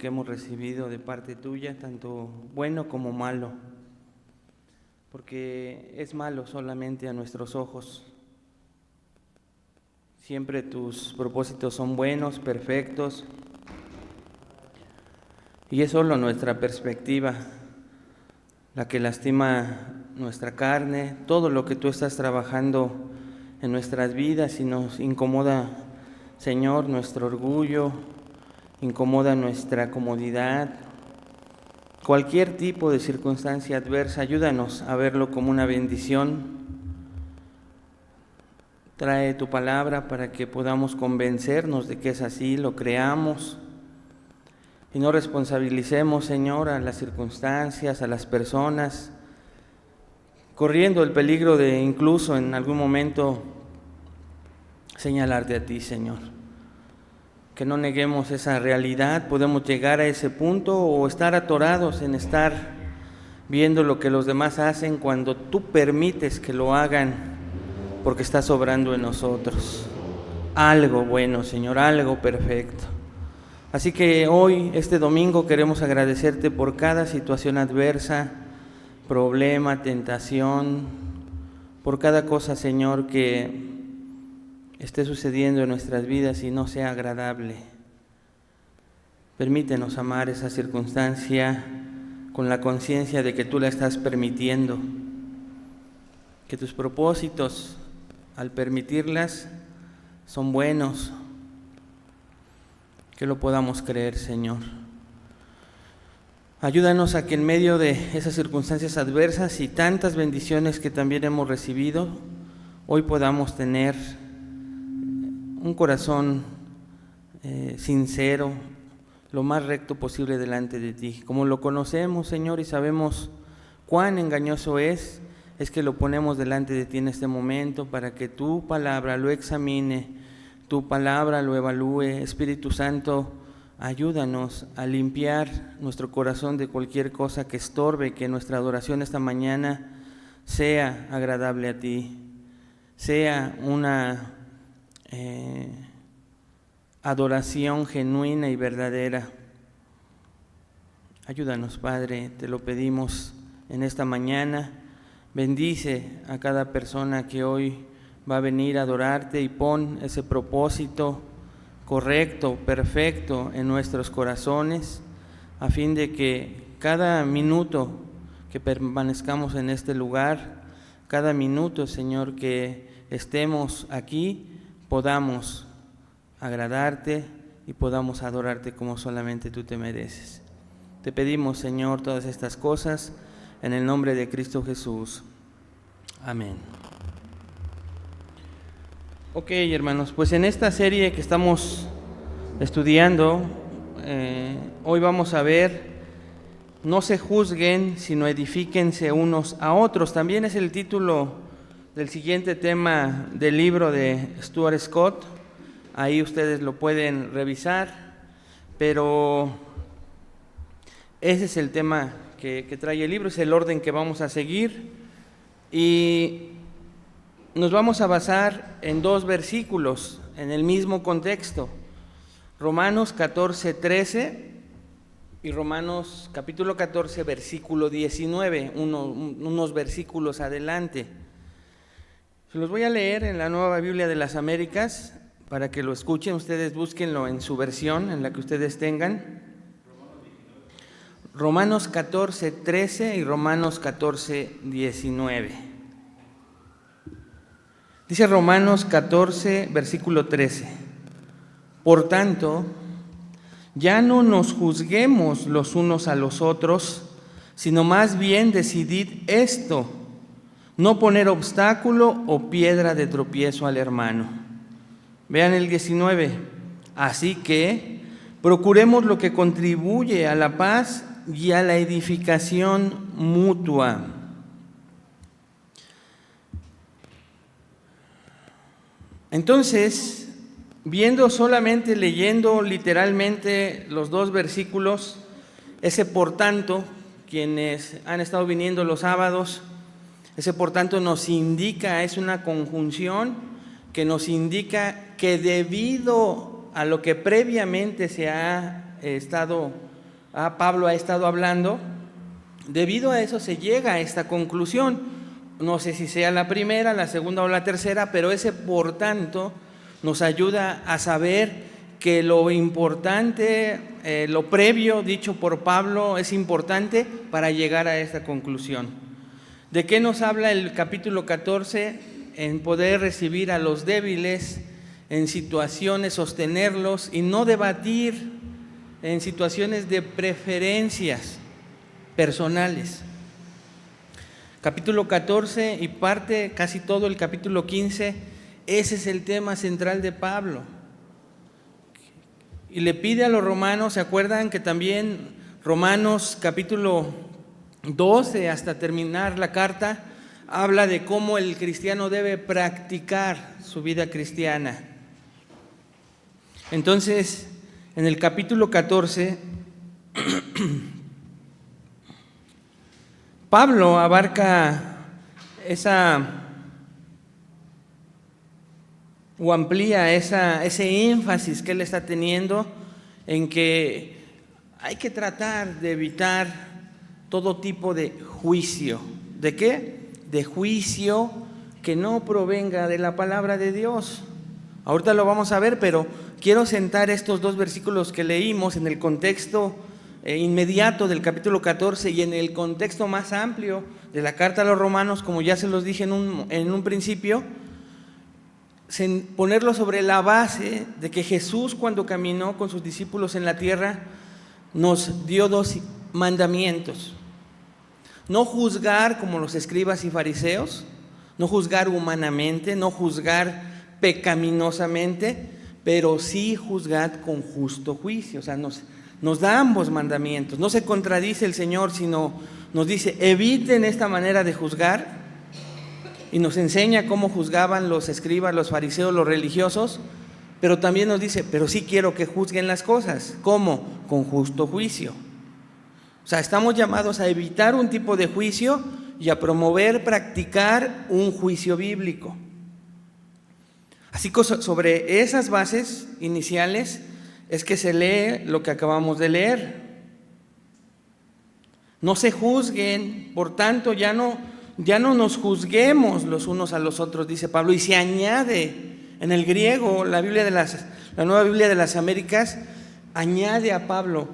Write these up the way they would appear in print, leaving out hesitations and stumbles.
que hemos recibido de parte tuya, tanto bueno como malo, porque es malo solamente a nuestros ojos. Siempre tus propósitos son buenos, perfectos, y es solo nuestra perspectiva la que lastima nuestra carne, todo lo que tú estás trabajando en nuestras vidas y nos incomoda, Señor, nuestro orgullo, incomoda nuestra comodidad. Cualquier tipo de circunstancia adversa, ayúdanos a verlo como una bendición. Trae tu palabra para que podamos convencernos de que es así, lo creamos y no responsabilicemos, Señor, a las circunstancias, a las personas, corriendo el peligro de incluso en algún momento señalarte a ti, Señor. Que no neguemos esa realidad, podemos llegar a ese punto o estar atorados en estar viendo lo que los demás hacen cuando tú permites que lo hagan, porque está sobrando en nosotros algo bueno, Señor, algo perfecto. Así que hoy, este domingo, queremos agradecerte por cada situación adversa, problema, tentación, por cada cosa, Señor, que esté sucediendo en nuestras vidas y no sea agradable. Permítenos amar esa circunstancia con la conciencia de que tú la estás permitiendo, que tus propósitos al permitirlas son buenos, que lo podamos creer, Señor. Ayúdanos a que en medio de esas circunstancias adversas y tantas bendiciones que también hemos recibido, hoy podamos tener un corazón sincero, lo más recto posible delante de ti. Como lo conocemos, Señor, y sabemos cuán engañoso es que lo ponemos delante de ti en este momento para que tu palabra lo examine, tu palabra lo evalúe. Espíritu Santo, ayúdanos a limpiar nuestro corazón de cualquier cosa que estorbe, que nuestra adoración esta mañana sea agradable a ti, sea una adoración genuina y verdadera. Ayúdanos, Padre, te lo pedimos en esta mañana. Bendice a cada persona que hoy va a venir a adorarte y pon ese propósito correcto, perfecto en nuestros corazones, a fin de que cada minuto que permanezcamos en este lugar, cada minuto, Señor, que estemos aquí, podamos agradarte y podamos adorarte como solamente tú te mereces. Te pedimos, Señor, todas estas cosas en el nombre de Cristo Jesús. Amén. Ok, hermanos, pues en esta serie que estamos estudiando, hoy vamos a ver No se juzguen, sino edifíquense unos a otros. También es el título del siguiente tema del libro de Stuart Scott. Ahí ustedes lo pueden revisar, pero ese es el tema que trae el libro, es el orden que vamos a seguir. Y nos vamos a basar en dos versículos en el mismo contexto, Romanos 14:13 y Romanos capítulo 14, versículo 19, unos versículos adelante. Se los voy a leer en la Nueva Biblia de las Américas para que lo escuchen. Ustedes búsquenlo en su versión, en la que ustedes tengan. Romanos 14:13 y Romanos 14:19. Dice Romanos 14, versículo 13: Por tanto, ya no nos juzguemos los unos a los otros, sino más bien decidid esto: no poner obstáculo o piedra de tropiezo al hermano. Vean el 19. Así que procuremos lo que contribuye a la paz y a la edificación mutua. Entonces, leyendo literalmente los dos versículos, ese por tanto, quienes han estado viniendo los sábados, ese por tanto nos indica, es una conjunción que nos indica que debido a lo que previamente se ha Pablo ha estado hablando, debido a eso se llega a esta conclusión. No sé si sea la primera, la segunda o la tercera, pero ese por tanto nos ayuda a saber que lo importante, lo previo dicho por Pablo es importante para llegar a esta conclusión. ¿De qué nos habla el capítulo 14? En poder recibir a los débiles en situaciones, sostenerlos y no debatir en situaciones de preferencias personales. Capítulo 14 y parte casi todo el capítulo 15, ese es el tema central de Pablo. Y le pide a los romanos, ¿se acuerdan que también Romanos capítulo 12 hasta terminar la carta habla de cómo el cristiano debe practicar su vida cristiana? Entonces, en el capítulo 14, Pablo abarca o amplía ese énfasis que él está teniendo en que hay que tratar de evitar todo tipo de juicio. ¿De qué? De juicio que no provenga de la palabra de Dios. Ahorita lo vamos a ver, pero quiero sentar estos dos versículos que leímos en el contexto inmediato del capítulo 14 y en el contexto más amplio de la carta a los romanos, como ya se los dije en un principio, ponerlo sobre la base de que Jesús, cuando caminó con sus discípulos en la tierra, nos dio dos mandamientos: no juzgar como los escribas y fariseos, no juzgar humanamente, no juzgar pecaminosamente, pero sí juzgad con justo juicio. O sea, nos da ambos mandamientos. No se contradice el Señor, sino nos dice: eviten esta manera de juzgar, y nos enseña cómo juzgaban los escribas, los fariseos, los religiosos, pero también nos dice: pero sí quiero que juzguen las cosas. ¿Cómo? Con justo juicio. O sea, estamos llamados a evitar un tipo de juicio y a promover, practicar un juicio bíblico. Así que sobre esas bases iniciales es que se lee lo que acabamos de leer. No se juzguen, por tanto ya no nos juzguemos los unos a los otros, dice Pablo. Y se añade en el griego, la Nueva Biblia de las Américas añade a Pablo: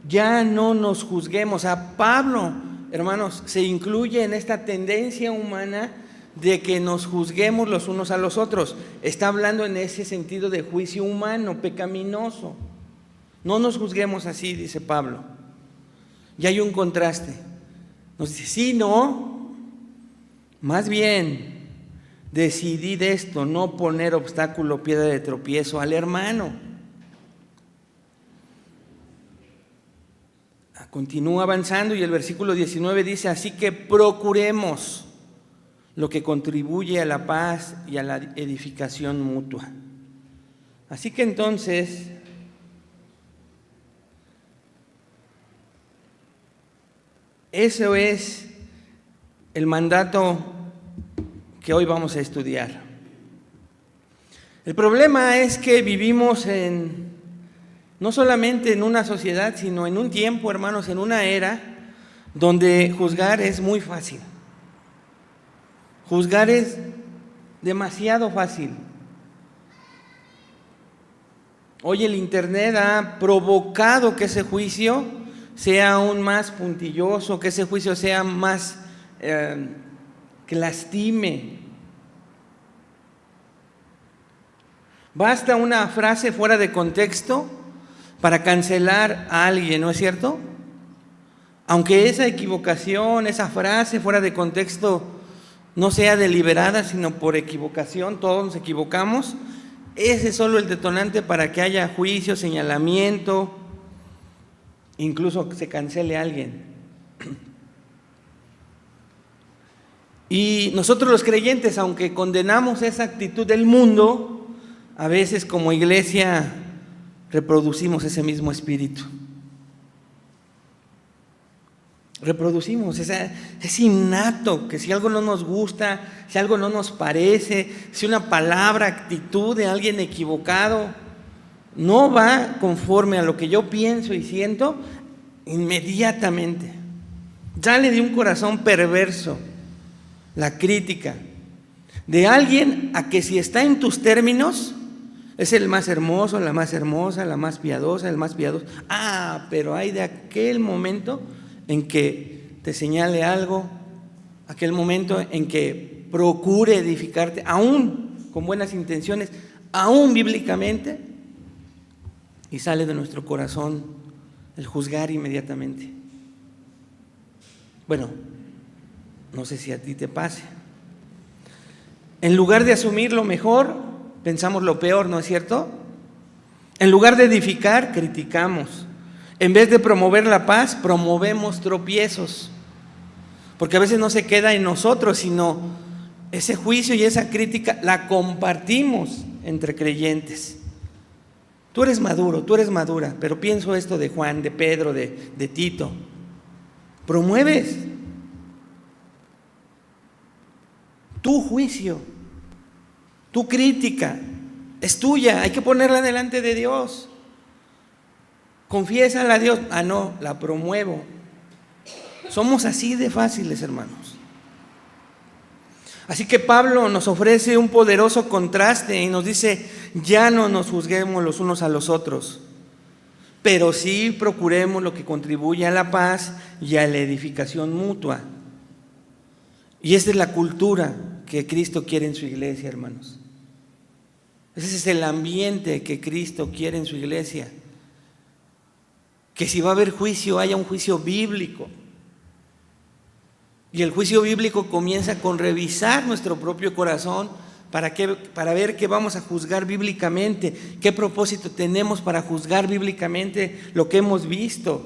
ya no nos juzguemos. A Pablo, hermanos, se incluye en esta tendencia humana de que nos juzguemos los unos a los otros. Está hablando en ese sentido de juicio humano, pecaminoso. No nos juzguemos así, dice Pablo. Y hay un contraste. Nos dice: sí, no, más bien decidid esto, no poner obstáculo, piedra de tropiezo al hermano. Continúa avanzando y el versículo 19 dice: así que procuremos lo que contribuye a la paz y a la edificación mutua. Así que entonces, eso es el mandato que hoy vamos a estudiar. El problema es que vivimos no solamente en una sociedad, sino en un tiempo, hermanos, en una era donde juzgar es muy fácil. Juzgar es demasiado fácil. Hoy el Internet ha provocado que ese juicio sea aún más puntilloso, que ese juicio sea más que lastime. Basta una frase fuera de contexto para cancelar a alguien, ¿no es cierto? Aunque esa equivocación, esa frase fuera de contexto no sea deliberada, sino por equivocación, todos nos equivocamos, ese es solo el detonante para que haya juicio, señalamiento, incluso que se cancele a alguien. Y nosotros los creyentes, aunque condenamos esa actitud del mundo, a veces como iglesia reproducimos ese mismo espíritu. Reproducimos, es innato que si algo no nos gusta, si algo no nos parece, si una palabra, actitud de alguien equivocado no va conforme a lo que yo pienso y siento, inmediatamente sale de un corazón perverso la crítica de alguien a que si está en tus términos es el más hermoso, la más hermosa, la más piadosa, el más piadoso. Pero hay de aquel momento en que te señale algo, aquel momento en que procure edificarte, aún con buenas intenciones, aún bíblicamente, y sale de nuestro corazón el juzgar inmediatamente. Bueno, no sé si a ti te pase. En lugar de asumir lo mejor, pensamos lo peor, ¿no es cierto? En lugar de edificar, criticamos. En vez de promover la paz, promovemos tropiezos. Porque a veces no se queda en nosotros, sino ese juicio y esa crítica la compartimos entre creyentes. Tú eres maduro, tú eres madura, pero pienso esto de Juan, de Pedro, de Tito. Promueves tu juicio, tu crítica, es tuya, hay que ponerla delante de Dios. Confiésala a Dios. No, la promuevo. Somos así de fáciles, hermanos. Así que Pablo nos ofrece un poderoso contraste y nos dice: ya no nos juzguemos los unos a los otros, pero sí procuremos lo que contribuye a la paz y a la edificación mutua. Y esta es la cultura que Cristo quiere en su iglesia, hermanos. Ese es el ambiente que Cristo quiere en su iglesia. Que si va a haber juicio, haya un juicio bíblico. Y el juicio bíblico comienza con revisar nuestro propio corazón para ver qué vamos a juzgar bíblicamente, qué propósito tenemos para juzgar bíblicamente lo que hemos visto.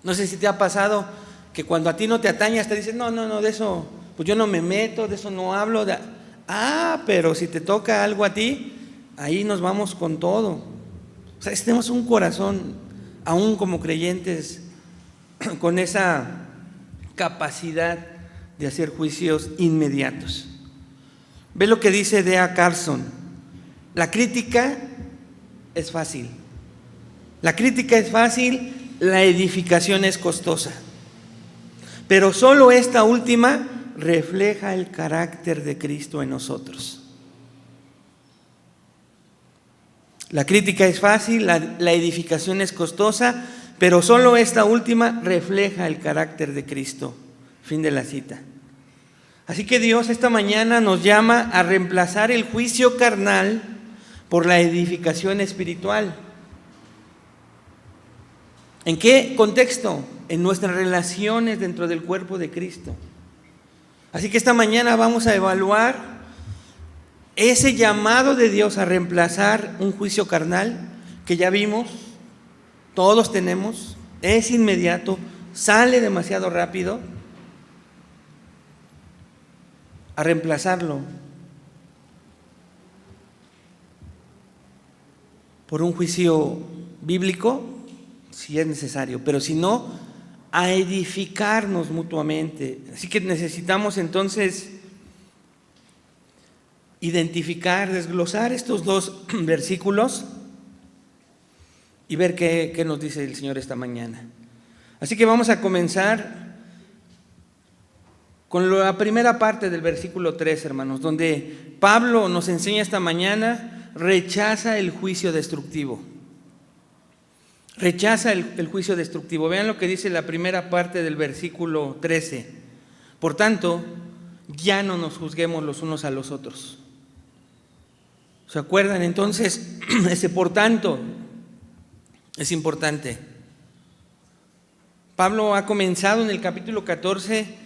No sé si te ha pasado que cuando a ti no te atañas te dicen: no, de eso, pues yo no me meto, de eso no hablo. Pero si te toca algo a ti, ahí nos vamos con todo. O sea, tenemos un corazón, aún como creyentes, con esa capacidad de hacer juicios inmediatos. Ve lo que dice D.A. Carson: la crítica es fácil. La crítica es fácil, la edificación es costosa. Pero solo esta última refleja el carácter de Cristo en nosotros. La crítica es fácil, la edificación es costosa, pero solo esta última refleja el carácter de Cristo. Fin de la cita. Así que Dios esta mañana nos llama a reemplazar el juicio carnal por la edificación espiritual. ¿En qué contexto? En nuestras relaciones dentro del cuerpo de Cristo. Así que esta mañana vamos a evaluar ese llamado de Dios a reemplazar un juicio carnal que ya vimos, todos tenemos, es inmediato, sale demasiado rápido, a reemplazarlo por un juicio bíblico, si es necesario, pero si no, a edificarnos mutuamente. Así que necesitamos entonces identificar, desglosar estos dos versículos y ver qué nos dice el Señor esta mañana. Así que vamos a comenzar con la primera parte del versículo 3, hermanos, donde Pablo nos enseña esta mañana, rechaza el juicio destructivo. Rechaza el juicio destructivo. Vean lo que dice la primera parte del versículo 13. Por tanto, ya no nos juzguemos los unos a los otros. ¿Se acuerdan? Entonces, ese por tanto es importante. Pablo ha comenzado en el capítulo 14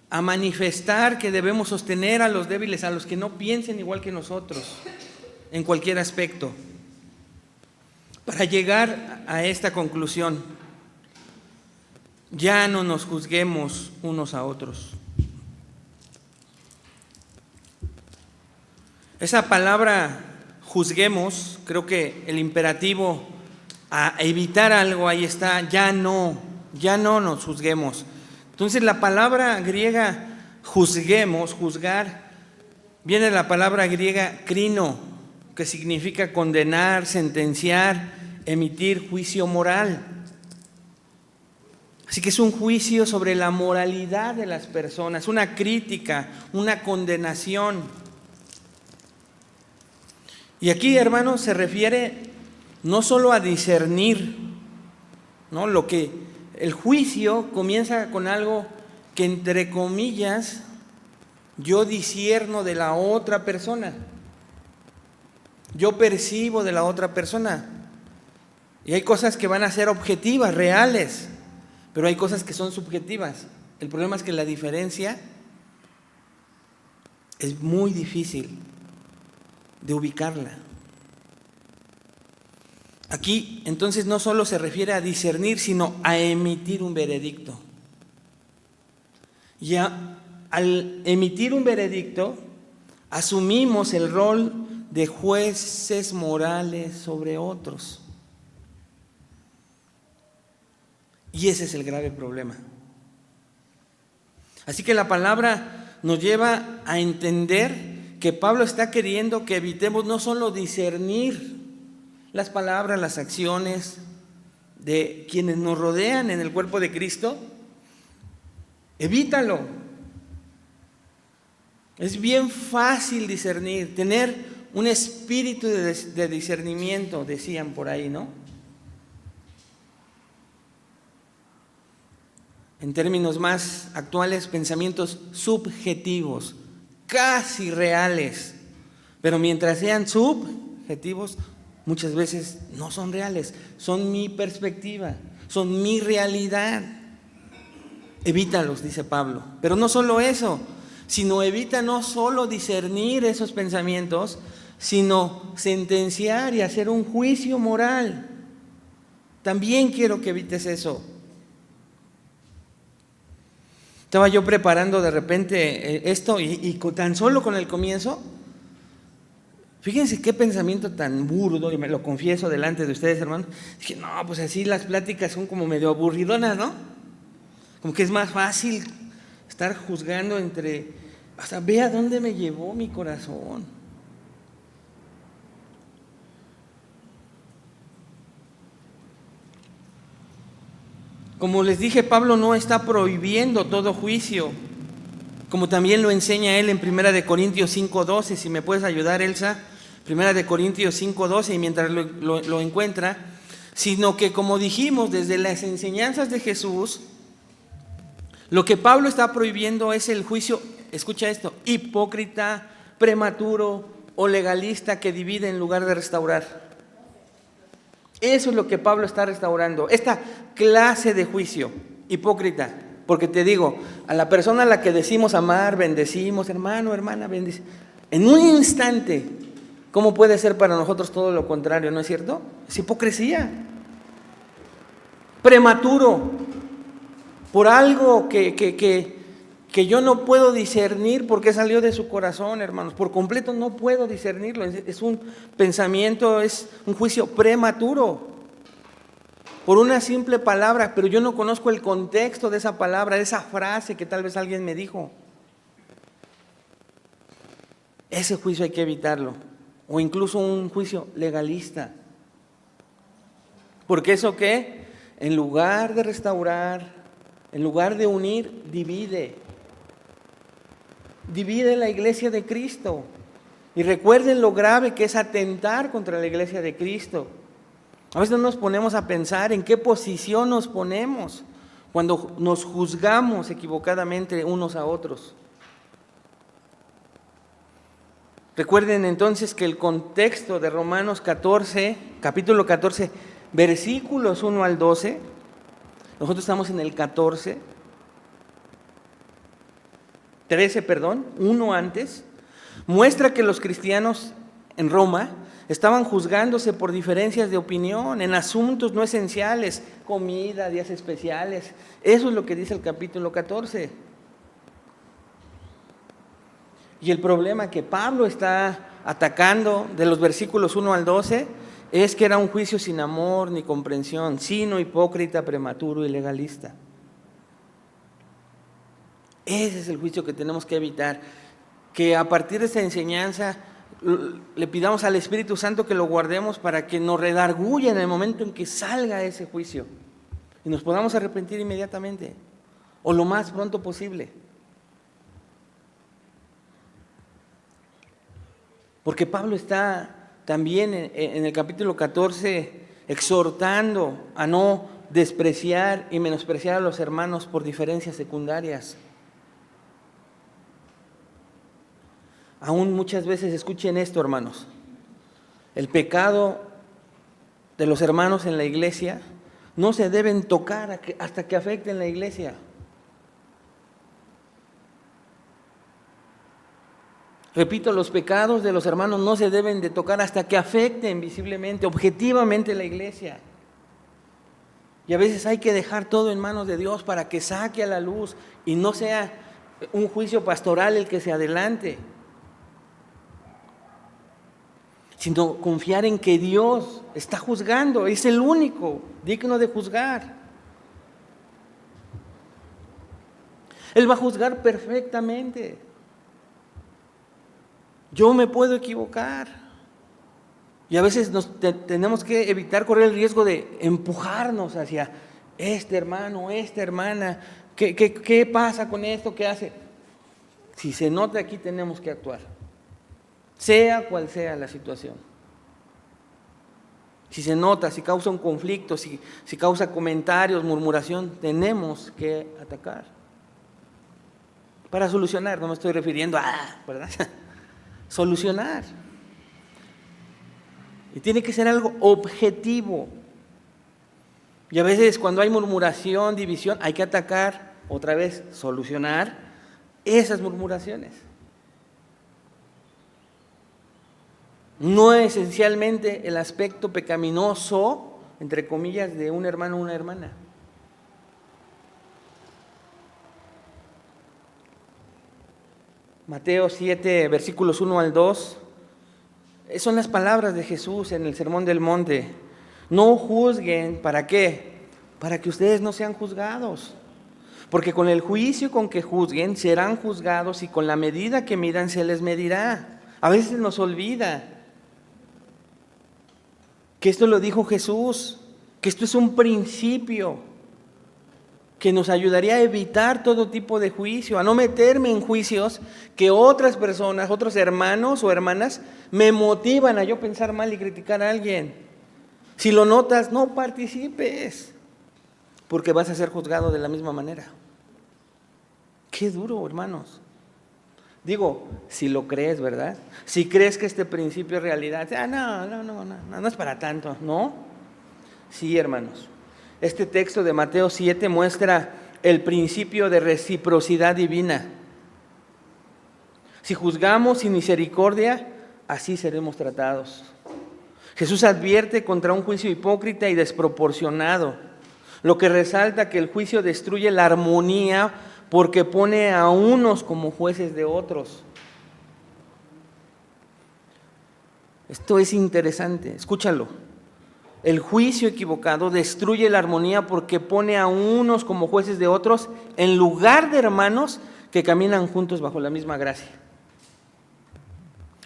a manifestar que debemos sostener a los débiles, a los que no piensen igual que nosotros, en cualquier aspecto, para llegar a esta conclusión: ya no nos juzguemos unos a otros. Esa palabra juzguemos, creo que el imperativo a evitar algo ahí está: ya no nos juzguemos. Entonces la palabra griega juzguemos, juzgar, viene de la palabra griega crino, que significa condenar, sentenciar, emitir juicio moral. Así que es un juicio sobre la moralidad de las personas, una crítica, una condenación. Y aquí, hermanos, se refiere no solo a discernir, ¿no? El juicio comienza con algo que, entre comillas, yo discierno de la otra persona. Yo percibo de la otra persona. Y hay cosas que van a ser objetivas, reales, pero hay cosas que son subjetivas. El problema es que la diferencia es muy difícil de ubicarla. Aquí, entonces, no solo se refiere a discernir, sino a emitir un veredicto. Y al emitir un veredicto, asumimos el rol de jueces morales sobre otros. Y ese es el grave problema. Así que la palabra nos lleva a entender que Pablo está queriendo que evitemos no solo discernir las palabras, las acciones de quienes nos rodean en el cuerpo de Cristo. Evítalo. Es bien fácil discernir, tener un espíritu de discernimiento, decían por ahí, ¿no? En términos más actuales, pensamientos subjetivos, casi reales, pero mientras sean subjetivos, muchas veces no son reales, son mi perspectiva, son mi realidad. Evítalos, dice Pablo. Pero no solo eso, sino evita no solo discernir esos pensamientos, sino sentenciar y hacer un juicio moral. También quiero que evites eso. Estaba yo preparando de repente esto y tan solo con el comienzo, fíjense qué pensamiento tan burdo, y me lo confieso delante de ustedes, hermanos. Dije, no, pues así las pláticas son como medio aburridonas, ¿no? Como que es más fácil estar juzgando hasta ve a dónde me llevó mi corazón. Como les dije, Pablo no está prohibiendo todo juicio, como también lo enseña él en 1 Corintios 5:12. Si me puedes ayudar, Elsa, 1 Corintios 5:12, y mientras lo encuentra, sino que, como dijimos, desde las enseñanzas de Jesús, lo que Pablo está prohibiendo es el juicio, escucha esto, hipócrita, prematuro o legalista que divide en lugar de restaurar. Eso es lo que Pablo está restaurando, esta clase de juicio hipócrita. Porque te digo, a la persona a la que decimos amar, bendecimos, hermano, hermana, bendice, en un instante, ¿cómo puede ser para nosotros todo lo contrario? ¿No es cierto? Es hipocresía. Prematuro, por algo que yo no puedo discernir porque salió de su corazón, hermanos. Por completo no puedo discernirlo. Es un pensamiento, es un juicio prematuro. Por una simple palabra, pero yo no conozco el contexto de esa palabra, de esa frase que tal vez alguien me dijo. Ese juicio hay que evitarlo. O incluso un juicio legalista. Porque eso ¿qué? En lugar de restaurar, en lugar de unir, divide. Divide la iglesia de Cristo. Y recuerden lo grave que es atentar contra la iglesia de Cristo. A veces no nos ponemos a pensar en qué posición nos ponemos cuando nos juzgamos equivocadamente unos a otros. Recuerden entonces que el contexto de Romanos 14, capítulo 14, versículos 1 al 12, nosotros estamos en el 13, uno antes, muestra que los cristianos en Roma estaban juzgándose por diferencias de opinión en asuntos no esenciales, comida, días especiales. Eso es lo que dice el capítulo 14. Y el problema que Pablo está atacando de los versículos 1 al 12 es que era un juicio sin amor ni comprensión, sino hipócrita, prematuro y legalista. Ese es el juicio que tenemos que evitar, que a partir de esta enseñanza le pidamos al Espíritu Santo que lo guardemos para que nos redarguya en el momento en que salga ese juicio y nos podamos arrepentir inmediatamente o lo más pronto posible. Porque Pablo está también en el capítulo 14 exhortando a no despreciar y menospreciar a los hermanos por diferencias secundarias. Aún muchas veces escuchen esto, hermanos. El pecado de los hermanos en la iglesia no se deben tocar hasta que afecten la iglesia. Repito, los pecados de los hermanos no se deben de tocar hasta que afecten visiblemente, objetivamente la iglesia. Y a veces hay que dejar todo en manos de Dios para que saque a la luz y no sea un juicio pastoral el que se adelante, sino confiar en que Dios está juzgando, es el único digno de juzgar. Él va a juzgar perfectamente. Yo me puedo equivocar y a veces tenemos que evitar correr el riesgo de empujarnos hacia este hermano, esta hermana. ¿Qué pasa con esto? ¿Qué hace? Si se nota aquí tenemos que actuar, sea cual sea la situación. Si se nota, si causa un conflicto, si causa comentarios, murmuración, tenemos que atacar. Para solucionar, no me estoy refiriendo a, ¿verdad? Solucionar. Y tiene que ser algo objetivo. Y a veces cuando hay murmuración, división, hay que atacar, otra vez solucionar esas murmuraciones. No esencialmente el aspecto pecaminoso, entre comillas, de un hermano o una hermana. Mateo 7, versículos 1 al 2, son las palabras de Jesús en el Sermón del Monte. No juzguen, ¿para qué? Para que ustedes no sean juzgados. Porque con el juicio con que juzguen serán juzgados y con la medida que midan se les medirá. A veces nos olvida que esto lo dijo Jesús, que esto es un principio que nos ayudaría a evitar todo tipo de juicio, a no meterme en juicios que otras personas, otros hermanos o hermanas me motivan a yo pensar mal y criticar a alguien. Si lo notas, no participes, porque vas a ser juzgado de la misma manera. Qué duro, hermanos. Digo, si lo crees, ¿verdad? Si crees que este principio es realidad, no es para tanto, ¿no? Sí, hermanos. Este texto de Mateo 7 muestra el principio de reciprocidad divina. Si juzgamos sin misericordia, así seremos tratados. Jesús advierte contra un juicio hipócrita y desproporcionado, lo que resalta que el juicio destruye la armonía porque pone a unos como jueces de otros. Esto es interesante, escúchalo. El juicio equivocado destruye la armonía porque pone a unos como jueces de otros en lugar de hermanos que caminan juntos bajo la misma gracia.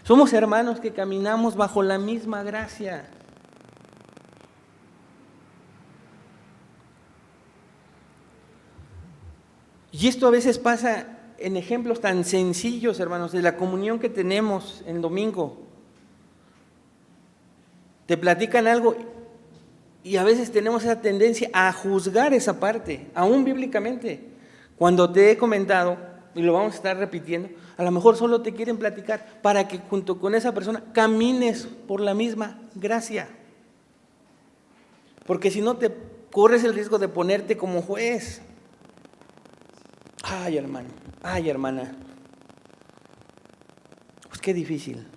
Somos hermanos que caminamos bajo la misma gracia. Y esto a veces pasa en ejemplos tan sencillos, hermanos, de la comunión que tenemos el domingo. Te platican algo y a veces tenemos esa tendencia a juzgar esa parte, aún bíblicamente. Cuando te he comentado, y lo vamos a estar repitiendo, a lo mejor solo te quieren platicar para que junto con esa persona camines por la misma gracia. Porque si no te corres el riesgo de ponerte como juez. Ay, hermano, ay, hermana. Pues qué difícil.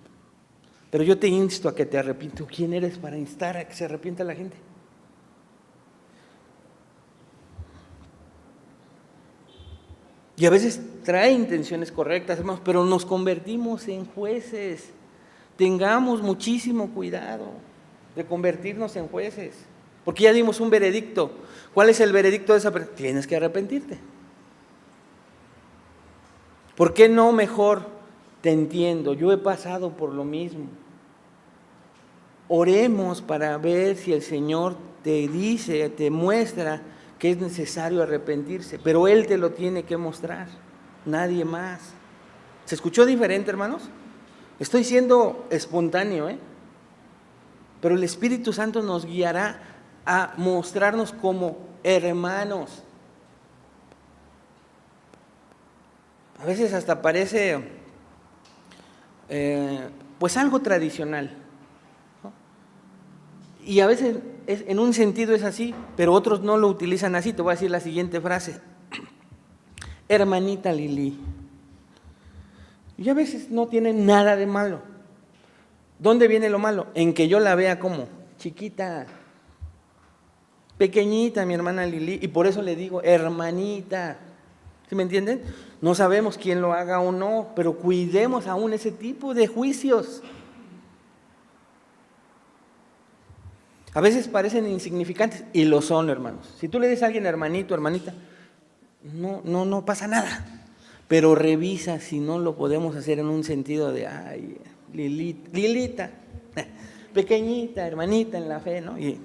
Pero yo te insto a que te arrepientas. ¿Quién eres para instar a que se arrepienta la gente? Y a veces trae intenciones correctas, hermanos, pero nos convertimos en jueces. Tengamos muchísimo cuidado de convertirnos en jueces, porque ya dimos un veredicto. ¿Cuál es el veredicto de esa persona? Tienes que arrepentirte. ¿Por qué no mejor te entiendo, yo he pasado por lo mismo. Oremos para ver si el Señor te dice, te muestra que es necesario arrepentirse, pero Él te lo tiene que mostrar, nadie más. ¿Se escuchó diferente, hermanos? Estoy siendo espontáneo, pero el Espíritu Santo nos guiará a mostrarnos como hermanos. A veces hasta parece pues algo tradicional, ¿no? Y a veces en un sentido es así, pero otros no lo utilizan así. Te voy a decir la siguiente frase: hermanita Lili. Y a veces no tiene nada de malo. ¿Dónde viene lo malo? En que yo la vea como chiquita, pequeñita, mi hermana Lili, y por eso le digo hermanita. ¿Sí me entienden? No sabemos quién lo haga o no, pero cuidemos aún ese tipo de juicios. A veces parecen insignificantes y lo son, hermanos. Si tú le dices a alguien hermanito, hermanita, no pasa nada. Pero revisa si no lo podemos hacer en un sentido de, ay, Lilita, pequeñita, hermanita en la fe, ¿no? Y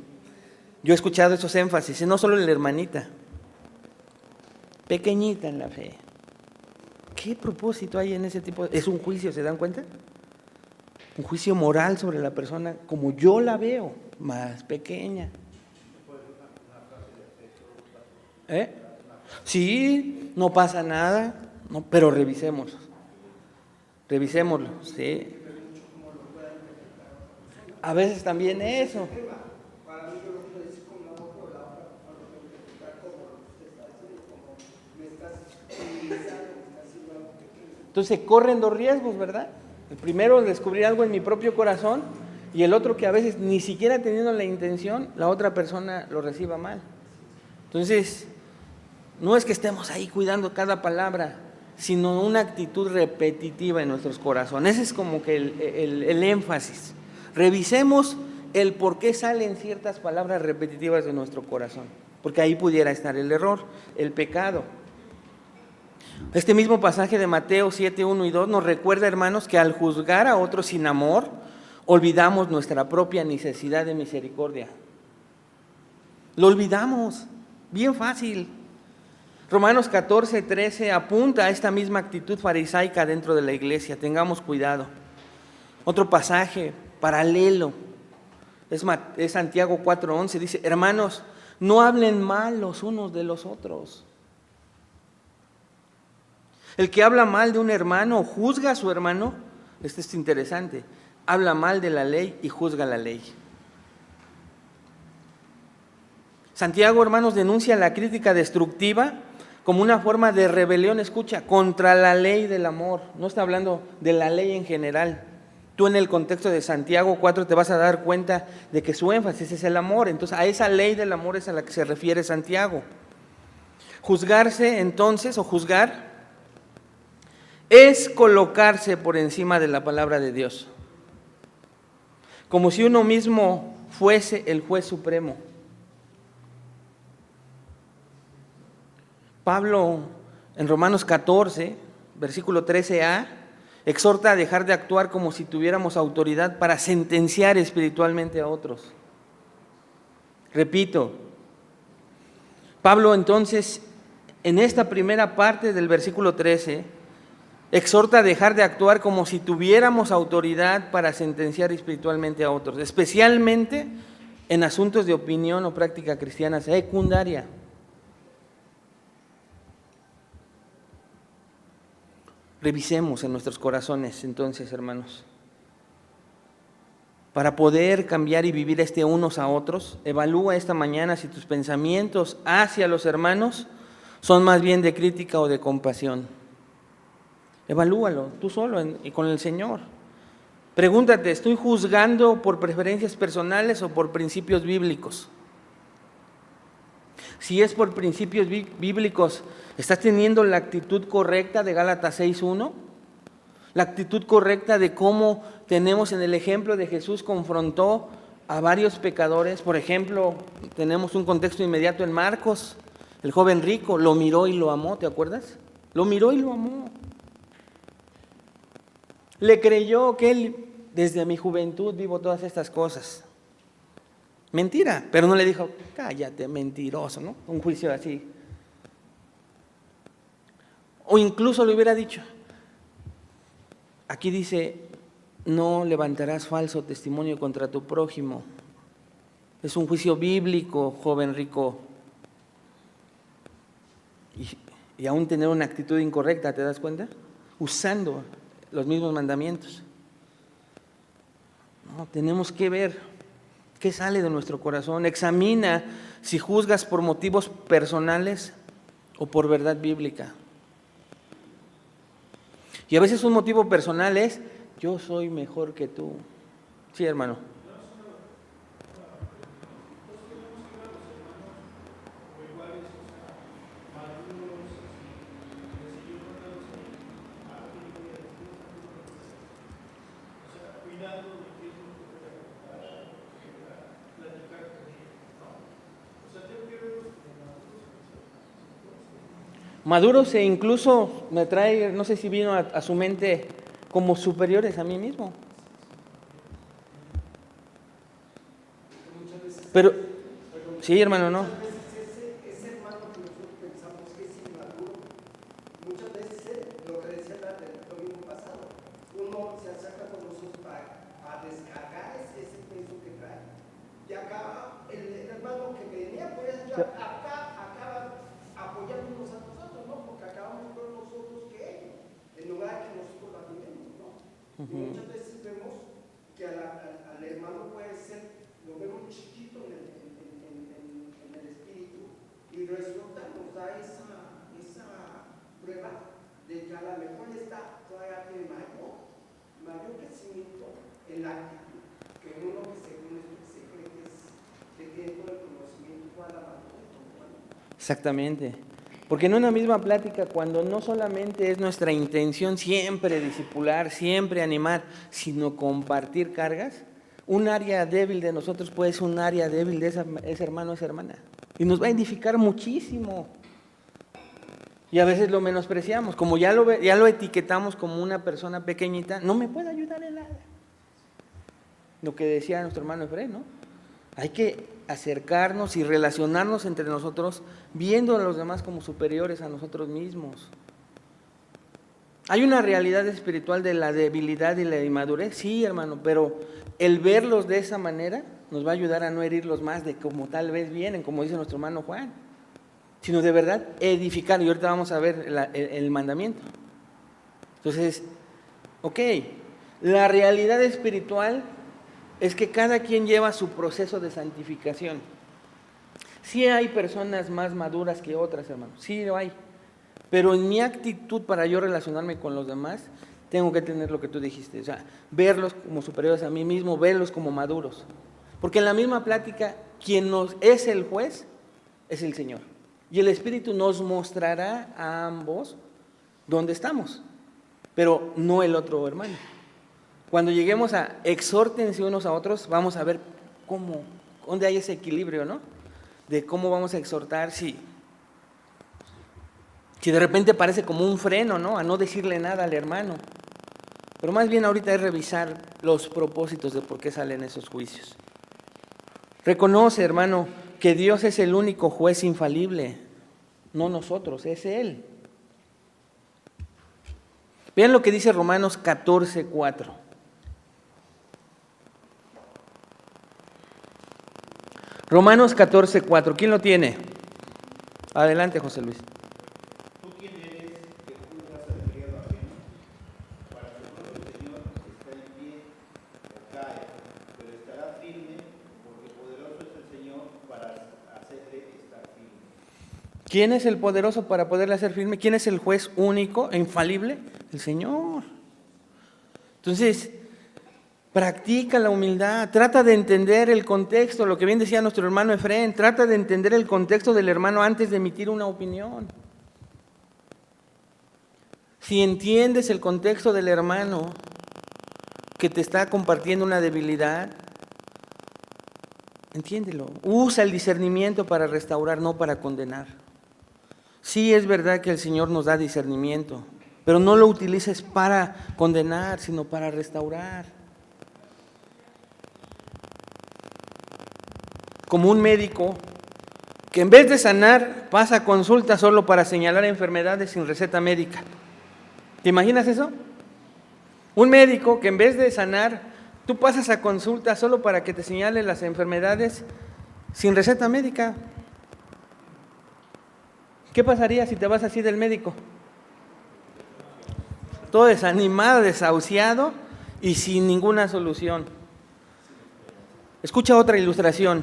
yo he escuchado esos énfasis, no solo la hermanita, pequeñita en la fe. ¿Qué propósito hay en ese tipo? Es un juicio, ¿se dan cuenta? Un juicio moral sobre la persona como yo la veo, más pequeña. Sí, no pasa nada, no, pero revisémoslo, sí. A veces también eso. Entonces corren dos riesgos, ¿verdad? El primero, descubrir algo en mi propio corazón, y el otro, que a veces ni siquiera teniendo la intención, la otra persona lo reciba mal. Entonces, no es que estemos ahí cuidando cada palabra, sino una actitud repetitiva en nuestros corazones. Ese es como que el énfasis. Revisemos el por qué salen ciertas palabras repetitivas de nuestro corazón, porque ahí pudiera estar el error, el pecado. Este mismo pasaje de Mateo 7, 1 y 2 nos recuerda, hermanos, que al juzgar a otros sin amor, olvidamos nuestra propia necesidad de misericordia. Lo olvidamos, bien fácil. Romanos 14, 13 apunta a esta misma actitud farisaica dentro de la iglesia. Tengamos cuidado. Otro pasaje paralelo es Santiago 4, 11. Dice: hermanos, no hablen mal los unos de los otros. El que habla mal de un hermano o juzga a su hermano, esto es interesante, habla mal de la ley y juzga la ley. Santiago, hermanos, denuncia la crítica destructiva como una forma de rebelión, escucha, contra la ley del amor. No está hablando de la ley en general. Tú en el contexto de Santiago 4 te vas a dar cuenta de que su énfasis es el amor. Entonces a esa ley del amor es a la que se refiere Santiago. Juzgarse entonces, o juzgar, es colocarse por encima de la palabra de Dios, como si uno mismo fuese el juez supremo. Pablo en Romanos 14, versículo 13a, exhorta a dejar de actuar como si tuviéramos autoridad para sentenciar espiritualmente a otros. Repito, Pablo entonces, en esta primera parte del versículo 13, exhorta a dejar de actuar como si tuviéramos autoridad para sentenciar espiritualmente a otros, especialmente en asuntos de opinión o práctica cristiana secundaria. Revisemos en nuestros corazones entonces, hermanos. Para poder cambiar y vivir unos a otros, evalúa esta mañana si tus pensamientos hacia los hermanos son más bien de crítica o de compasión. Evalúalo tú solo y con el Señor. Pregúntate, ¿estoy juzgando por preferencias personales o por principios bíblicos? Si es por principios bíblicos, ¿estás teniendo la actitud correcta de Gálatas 6:1? La actitud correcta de cómo tenemos en el ejemplo de Jesús confrontó a varios pecadores. Por ejemplo, tenemos un contexto inmediato en Marcos. El joven rico lo miró y lo amó, ¿te acuerdas? Lo miró y lo amó. Le creyó que él, desde mi juventud vivo todas estas cosas. Mentira, pero no le dijo, cállate, mentiroso, ¿no? Un juicio así. O incluso le hubiera dicho, aquí dice, no levantarás falso testimonio contra tu prójimo. Es un juicio bíblico, joven rico. Y aún tener una actitud incorrecta, ¿te das cuenta? Usando los mismos mandamientos. No, tenemos que ver qué sale de nuestro corazón. Examina si juzgas por motivos personales o por verdad bíblica. Y a veces un motivo personal es, yo soy mejor que tú. Sí, hermano. Maduros e incluso me trae, no sé si vino a su mente, como superiores a mí mismo. Pero, sí, hermano, ¿no? Ese hermano que nosotros pensamos que es inmaduro, muchas veces lo que decía el domingo pasado, uno se acerca con nosotros para descargar ese peso que trae. Y acaba el hermano que venía por eso, acaba apoyándonos a nosotros, ¿no? Porque acabamos con nosotros que ellos, en lugar de que nosotros la tenemos, ¿no? Y muchas veces vemos que al hermano puede ser, lo vemos chiquito en el espíritu, y resulta nos da esa prueba de que a lo mejor está todavía tiene mayor crecimiento en la actitud que uno que según esto se cree que tiene todo el conocimiento, toda la madurez. Exactamente. Porque en una misma plática, cuando no solamente es nuestra intención siempre discipular, siempre animar, sino compartir cargas, un área débil de nosotros puede ser un área débil de ese hermano o esa hermana. Y nos va a edificar muchísimo. Y a veces lo menospreciamos. Como ya lo etiquetamos como una persona pequeñita, no me puede ayudar en nada. Lo que decía nuestro hermano Efraín, ¿no? Hay que acercarnos y relacionarnos entre nosotros, viendo a los demás como superiores a nosotros mismos. ¿Hay una realidad espiritual de la debilidad y la inmadurez? Sí, hermano, pero el verlos de esa manera nos va a ayudar a no herirlos más de como tal vez vienen, como dice nuestro hermano Juan, sino de verdad edificar. Y ahorita vamos a ver el mandamiento. Entonces, ok, la realidad espiritual es que cada quien lleva su proceso de santificación. Sí hay personas más maduras que otras, hermano, sí lo hay. Pero en mi actitud para yo relacionarme con los demás, tengo que tener lo que tú dijiste, o sea, verlos como superiores a mí mismo, verlos como maduros. Porque en la misma plática, quien nos es el juez es el Señor. Y el Espíritu nos mostrará a ambos dónde estamos, pero no el otro hermano. Cuando lleguemos a exhórtense unos a otros, vamos a ver dónde hay ese equilibrio, ¿no? De cómo vamos a exhortar, si de repente parece como un freno, ¿no? A no decirle nada al hermano. Pero más bien ahorita es revisar los propósitos de por qué salen esos juicios. Reconoce, hermano, que Dios es el único juez infalible, no nosotros, es Él. Vean lo que dice Romanos 14:4. Romanos 14:4. ¿Quién lo tiene? Adelante, José Luis. ¿Tú quién eres que juzgas al criado ajeno? Para su propio Señor está en pie o cae, pero estará firme, porque poderoso es el Señor para hacerle estar firme. ¿Quién es el poderoso para poderle hacer firme? ¿Quién es el juez único e infalible? El Señor. Entonces, practica la humildad, trata de entender el contexto, lo que bien decía nuestro hermano Efraín, trata de entender el contexto del hermano antes de emitir una opinión. Si entiendes el contexto del hermano que te está compartiendo una debilidad, entiéndelo. Usa el discernimiento para restaurar, no para condenar. Sí es verdad que el Señor nos da discernimiento, pero no lo utilices para condenar, sino para restaurar. Como un médico que en vez de sanar pasa consulta solo para señalar enfermedades sin receta médica. ¿Te imaginas eso? Un médico que en vez de sanar, tú pasas a consulta solo para que te señale las enfermedades sin receta médica. ¿Qué pasaría si te vas así del médico? Todo desanimado, desahuciado y sin ninguna solución. Escucha otra ilustración.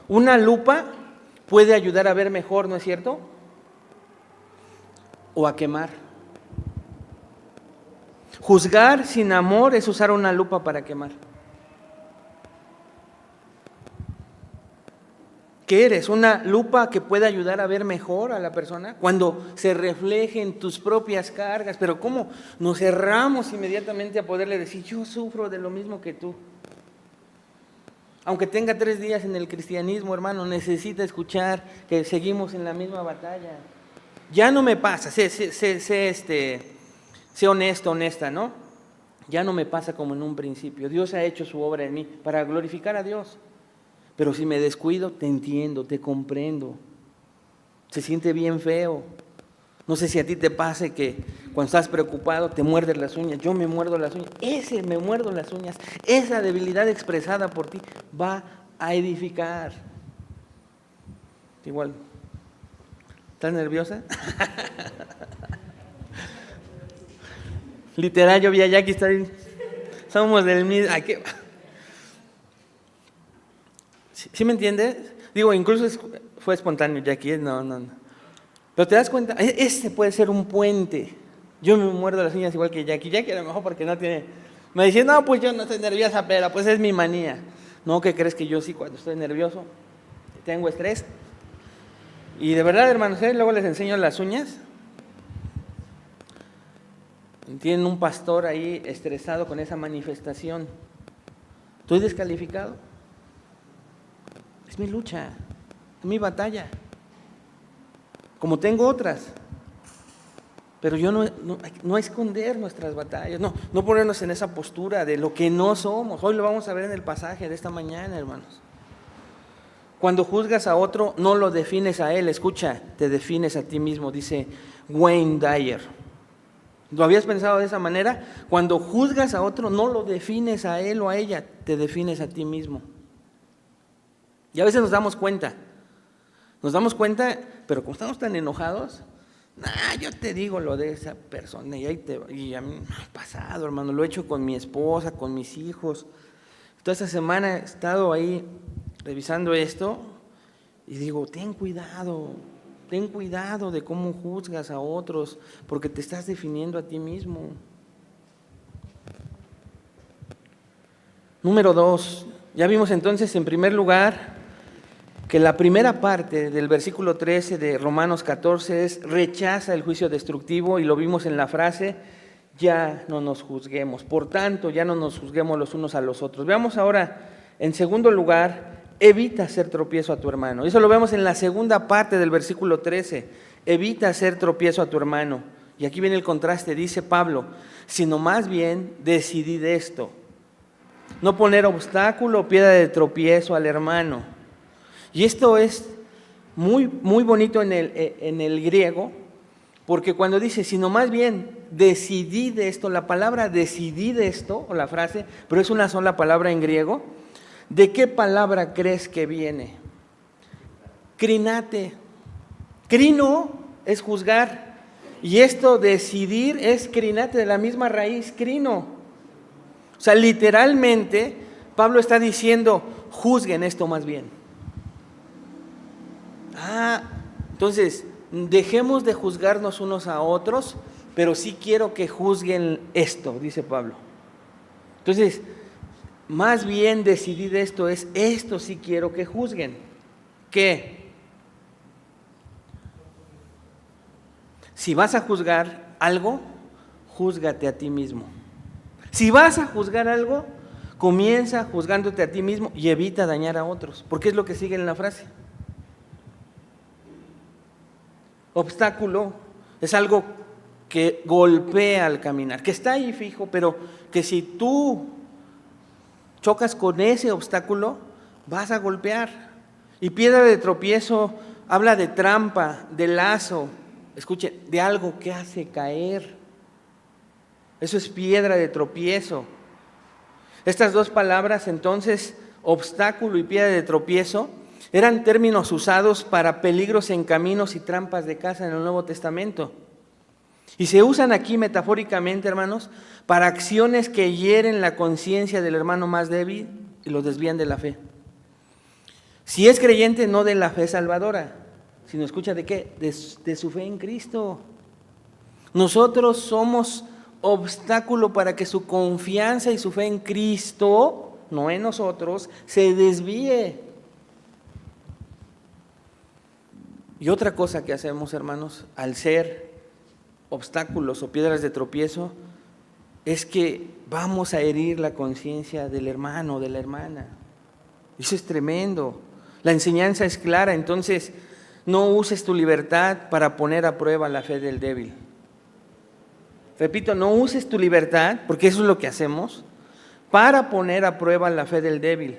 Una lupa puede ayudar a ver mejor, ¿no es cierto? O a quemar. Juzgar sin amor es usar una lupa para quemar. ¿Qué eres? ¿Una lupa que puede ayudar a ver mejor a la persona? Cuando se reflejen tus propias cargas. Pero ¿cómo nos cerramos inmediatamente a poderle decir, yo sufro de lo mismo que tú? Aunque tenga 3 días en el cristianismo, hermano, necesita escuchar que seguimos en la misma batalla. Ya no me pasa, sé honesto, honesta, ¿no? Ya no me pasa como en un principio. Dios ha hecho su obra en mí para glorificar a Dios. Pero si me descuido, te entiendo, te comprendo. Se siente bien feo. No sé si a ti te pase que cuando estás preocupado te muerdes las uñas. Yo me muerdo las uñas. Me muerdo las uñas. Esa debilidad expresada por ti va a edificar. Igual. ¿Estás nerviosa? Literal, yo vi a Jackie estar bien. Somos del mismo. Ay, ¿qué? ¿Sí me entiendes? Digo, incluso fue espontáneo, Jackie. No. Pero te das cuenta, este puede ser un puente. Yo me muerdo las uñas igual que Jackie. Jackie a lo mejor porque no tiene... Me dice, no, pues yo no estoy nerviosa, pero pues es mi manía. No, ¿qué crees que yo sí cuando estoy nervioso? Tengo estrés. Y de verdad, hermanos, luego les enseño las uñas. Tienen un pastor ahí estresado con esa manifestación. ¿Estoy descalificado? Es mi lucha, es mi batalla. Como tengo otras. Pero yo no esconder nuestras batallas, no ponernos en esa postura de lo que no somos. Hoy lo vamos a ver en el pasaje de esta mañana, hermanos. Cuando juzgas a otro, no lo defines a él, escucha, te defines a ti mismo, dice Wayne Dyer. ¿Lo habías pensado de esa manera? Cuando juzgas a otro, no lo defines a él o a ella, te defines a ti mismo. Y a veces nos damos cuenta, pero como estamos tan enojados, yo te digo lo de esa persona y a mí me ha pasado, hermano, lo he hecho con mi esposa, con mis hijos. Toda esta semana he estado ahí revisando esto y digo, ten cuidado de cómo juzgas a otros, porque te estás definiendo a ti mismo. Número 2, ya vimos entonces en primer lugar que la primera parte del versículo 13 de Romanos 14 es rechaza el juicio destructivo y lo vimos en la frase, ya no nos juzguemos, por tanto ya no nos juzguemos los unos a los otros. Veamos ahora, en segundo lugar, evita hacer tropiezo a tu hermano. Eso lo vemos en la segunda parte del versículo 13, evita hacer tropiezo a tu hermano. Y aquí viene el contraste, dice Pablo, sino más bien decidid esto, no poner obstáculo o piedra de tropiezo al hermano. Y esto es muy, muy bonito en el griego, porque cuando dice, sino más bien decidid esto, la palabra decidid esto, o la frase, pero es una sola palabra en griego, ¿de qué palabra crees que viene? Crinate. Crino es juzgar, y esto decidir es crinate, de la misma raíz, crino. O sea, literalmente, Pablo está diciendo, juzguen esto más bien. Entonces, dejemos de juzgarnos unos a otros, pero sí quiero que juzguen esto, dice Pablo. Entonces, más bien decidid esto sí quiero que juzguen. ¿Qué? Si vas a juzgar algo, júzgate a ti mismo. Si vas a juzgar algo, comienza juzgándote a ti mismo y evita dañar a otros, porque es lo que sigue en la frase. Obstáculo es algo que golpea al caminar, que está ahí fijo, pero que si tú chocas con ese obstáculo, vas a golpear. Y piedra de tropiezo habla de trampa, de lazo, escuche, de algo que hace caer. Eso es piedra de tropiezo. Estas dos palabras, entonces, obstáculo y piedra de tropiezo, eran términos usados para peligros en caminos y trampas de caza en el Nuevo Testamento. Y se usan aquí metafóricamente, hermanos, para acciones que hieren la conciencia del hermano más débil y lo desvían de la fe. Si es creyente, no de la fe salvadora, sino escucha de qué, de su fe en Cristo. Nosotros somos obstáculo para que su confianza y su fe en Cristo, no en nosotros, se desvíe. Y otra cosa que hacemos, hermanos, al ser obstáculos o piedras de tropiezo, es que vamos a herir la conciencia del hermano o de la hermana. Eso es tremendo. La enseñanza es clara, entonces no uses tu libertad para poner a prueba la fe del débil. Repito, no uses tu libertad, porque eso es lo que hacemos, para poner a prueba la fe del débil.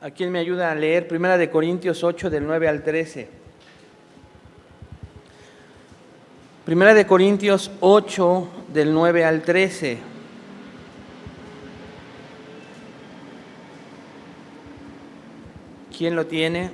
¿A quién me ayuda a leer? 1 Corintios 8, del 9 al 13. 1 Corintios 8, del 9 al 13. ¿Quién lo tiene?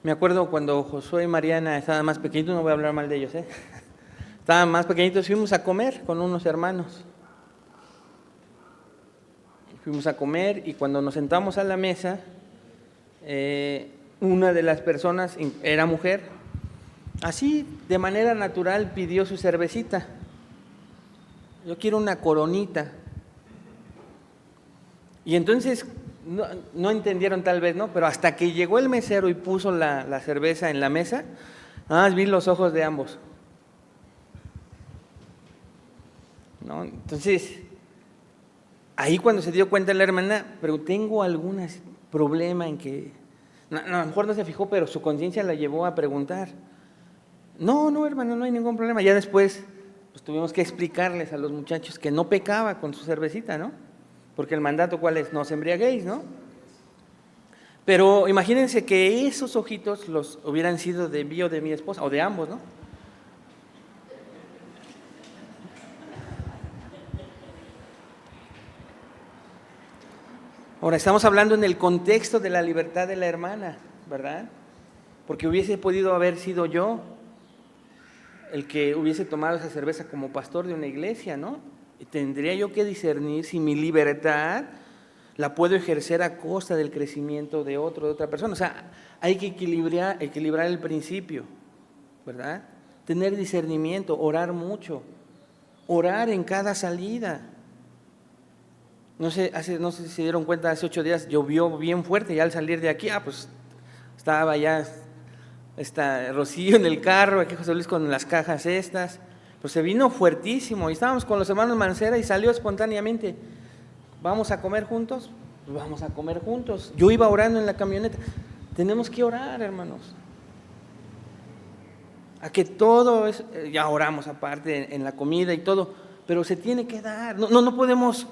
Me acuerdo cuando Josué y Mariana estaban más pequeñitos, no voy a hablar mal de ellos, estaban más pequeñitos, fuimos a comer con unos hermanos. Fuimos a comer y cuando nos sentamos a la mesa, una de las personas, era mujer, así de manera natural pidió su cervecita. Yo quiero una Coronita. Y entonces no entendieron tal vez, ¿no? Pero hasta que llegó el mesero y puso la cerveza en la mesa, vi los ojos de ambos, ¿no? Entonces, ahí cuando se dio cuenta la hermana, pero tengo algún problema en que, a lo mejor no se fijó, pero su conciencia la llevó a preguntar. No, hermano, no hay ningún problema. Ya después, pues tuvimos que explicarles a los muchachos que no pecaba con su cervecita, ¿no? Porque el mandato, ¿cuál es? No os embriaguéis, ¿no? Pero imagínense que esos ojitos los hubieran sido de mí o de mi esposa, o de ambos, ¿no? Ahora, estamos hablando en el contexto de la libertad de la hermana, ¿verdad? Porque hubiese podido haber sido yo el que hubiese tomado esa cerveza como pastor de una iglesia, ¿no? Y tendría yo que discernir si mi libertad la puedo ejercer a costa del crecimiento de otra persona. O sea, hay que equilibrar el principio, ¿verdad? Tener discernimiento, orar mucho, orar en cada salida. No sé si se dieron cuenta, hace 8 días llovió bien fuerte y al salir de aquí, pues estaba ya Rocío en el carro, aquí José Luis con las cajas estas. Pues se vino fuertísimo y estábamos con los hermanos Mancera y salió espontáneamente. ¿Vamos a comer juntos? Pues vamos a comer juntos. Yo iba orando en la camioneta. Tenemos que orar, hermanos. A que todo es, ya oramos aparte en la comida y todo, pero se tiene que dar. No podemos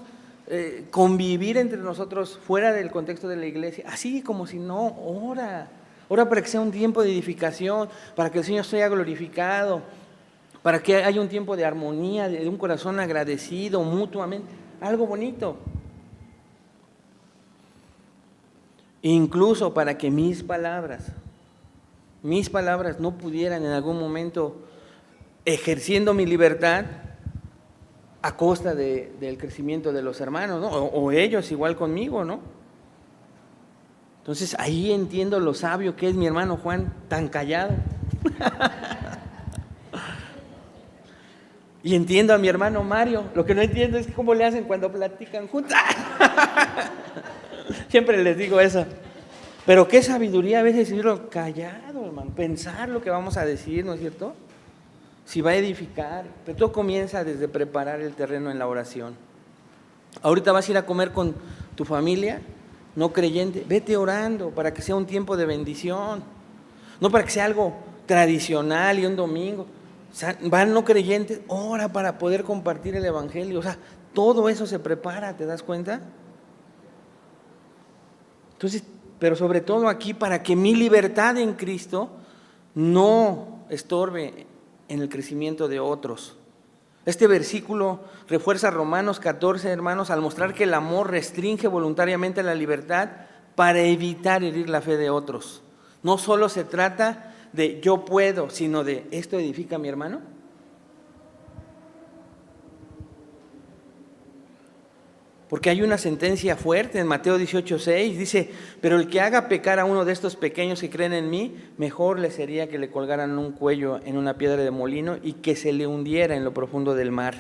convivir entre nosotros fuera del contexto de la iglesia, así como si no, ora para que sea un tiempo de edificación, para que el Señor sea glorificado, para que haya un tiempo de armonía, de un corazón agradecido mutuamente, algo bonito. Incluso para que mis palabras no pudieran en algún momento, ejerciendo mi libertad, a costa del crecimiento de los hermanos, ¿no? O ellos igual conmigo, ¿no? Entonces ahí entiendo lo sabio que es mi hermano Juan, tan callado. Y entiendo a mi hermano Mario. Lo que no entiendo es cómo le hacen cuando platican juntos. Siempre les digo eso. Pero qué sabiduría a veces decirlo callado, hermano. Pensar lo que vamos a decir, ¿no es cierto? Si va a edificar. Pero todo comienza desde preparar el terreno en la oración. Ahorita vas a ir a comer con tu familia, no creyente. Vete orando para que sea un tiempo de bendición. No para que sea algo tradicional y un domingo. O sea, van no creyentes, ora para poder compartir el evangelio. O sea, todo eso se prepara, ¿te das cuenta? Entonces, pero sobre todo aquí para que mi libertad en Cristo no estorbe en el crecimiento de otros. Este versículo refuerza Romanos 14, hermanos, al mostrar que el amor restringe voluntariamente la libertad para evitar herir la fe de otros. No solo se trata de yo puedo, sino de ¿esto edifica a mi hermano? Porque hay una sentencia fuerte en Mateo 18:6, dice, pero el que haga pecar a uno de estos pequeños que creen en mí, mejor le sería que le colgaran un cuello en una piedra de molino y que se le hundiera en lo profundo del mar.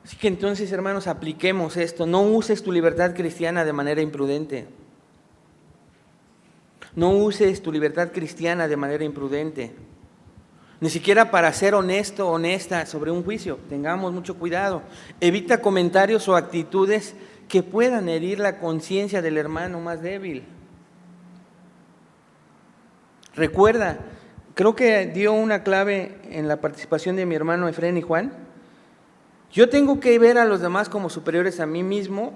Así que entonces, hermanos, apliquemos esto, no uses tu libertad cristiana de manera imprudente. No uses tu libertad cristiana de manera imprudente, ni siquiera para ser honesto o honesta sobre un juicio. Tengamos mucho cuidado. Evita comentarios o actitudes que puedan herir la conciencia del hermano más débil. Recuerda, creo que dio una clave en la participación de mi hermano Efrén y Juan. Yo tengo que ver a los demás como superiores a mí mismo,